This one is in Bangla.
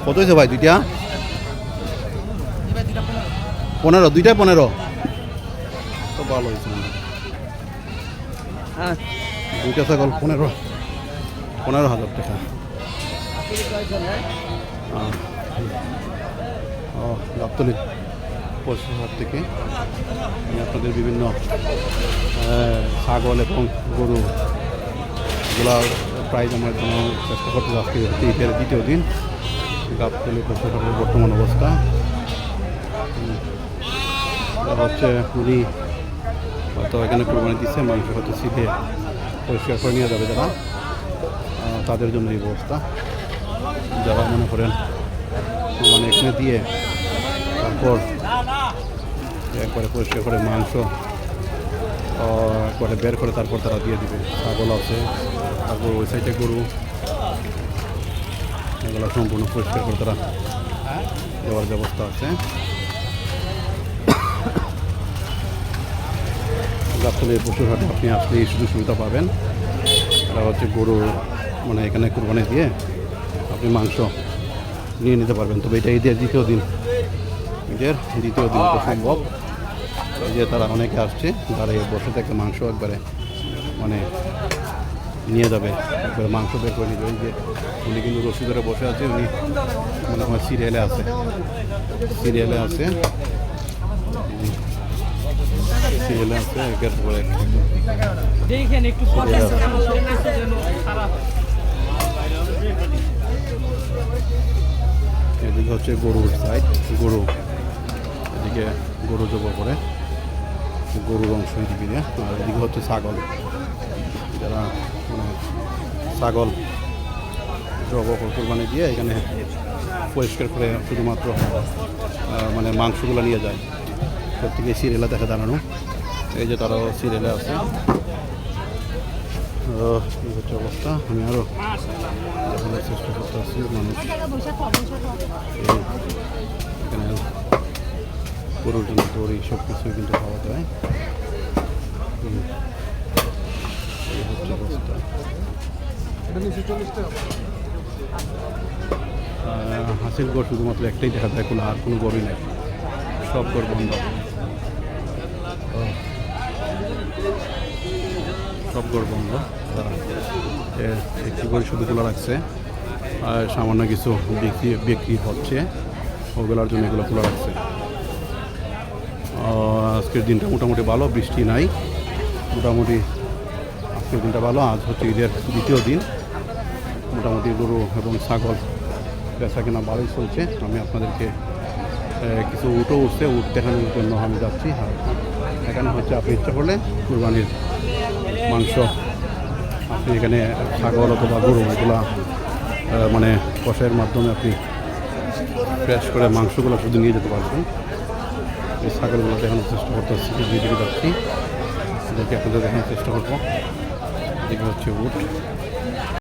কত হয়েছে ভাই দুইটা? 15, দুইটাই 15। তো ভালো হয়েছে দুইটা ছাগল 15,000 টাকা। ও গাবতলী পশু হাট থেকে আমি আপনাদের বিভিন্ন ছাগল এবং গরু এগুলার প্রাইস আমার জন্য চেষ্টা করতে যাচ্ছি। ঈদের দ্বিতীয় দিন গাবতলী পশু হাটের বর্তমান অবস্থা হচ্ছে উনি হয়তো এখানে কোরবানি দিচ্ছে, মাংস হয়তো সিধে পরিষ্কার করে নিয়ে যাবে যারা, তাদের জন্য এই ব্যবস্থা। যারা মনে করেন কোরবানি এখানে দিয়ে তারপর একবারে পরিষ্কার করে মাংস একবারে বের করে তারপর তারা দিয়ে দিবে। ছাগল আছে, তারপর ওই সাইডে গরু, এগুলো সম্পূর্ণ পরিষ্কার করে তারা দেওয়ার ব্যবস্থা আছে। গাবতলী পশুর হাটে আপনি আসলে এই সুযোগ সুবিধা পাবেন। এটা হচ্ছে গরু মানে এখানে কোরবানি দিয়ে আপনি মাংস নিয়ে নিতে পারবেন। তবে এটা ঈদের দ্বিতীয় দিন, তো সম্ভব এই যে তারা অনেকে আসছে, তারা এই বসে থেকে মাংস একবারে মানে নিয়ে যাবে, একবারে মাংস বের করে নিয়ে যাবে। যে উনি কিন্তু রশি ধরে বসে আছে, উনি মনে হয় সিরিয়ালে আছে একের পর এক। এদিকে হচ্ছে গরুর সাইড, এদিকে গরু জবাই করে গরুর অংশ এদিকে দিয়ে, আর এদিকে হচ্ছে ছাগল। যারা মানে ছাগল জবাই কোরবানি দিয়ে এখানে পরিষ্কার করে শুধুমাত্র মানে মাংসগুলো নিয়ে যায়। প্রত্যেকে সিরিয়ালে দেখে দাঁড়ানো, এই যে তারাও সিরিয়ালে আছে। এই হচ্ছে অবস্থা। আমি আরও দেখানোর চেষ্টা করতে আসছি মানুষ এখানে গরুর জন্য দড়ি সব কিছুই কিন্তু পাওয়া যায়। এই হচ্ছে অবস্থা। হাসিল গড় শুধুমাত্র একটাই দেখা যায়, আর কোনো গড়ই নেই, সব গড় বন্ধ, একটি করে শুধু খোলা রাখছে, আর সামান্য কিছু বিক্রি হচ্ছে, ওগুলোর জন্য এগুলো খোলা রাখছে। আজকের দিনটা মোটামুটি ভালো, বৃষ্টি নাই, মোটামুটি আজকের দিনটা ভালো। আজ হচ্ছে ঈদের দ্বিতীয় দিন, মোটামুটি গরু এবং ছাগল বেচা কেনা ভালোই চলছে। আমি আপনাদেরকে কিছু উঠছে, দেখানোর জন্য আমি যাচ্ছি। আর এখানে হচ্ছে আপনি ইচ্ছা করলে কুরবানির মাংস আপনি এখানে ছাগল অথবা গরু এগুলা মানে কষাইয়ের মাধ্যমে আপনি ফ্রেশ করে মাংসগুলো শুধু নিয়ে যেতে পারবেন। এই ছাগলগুলো দেখানোর চেষ্টা করতেছি, দিকে যাচ্ছি, এদেরকে আপনাদের দেখানোর চেষ্টা করবো। এদিকে হচ্ছে উট।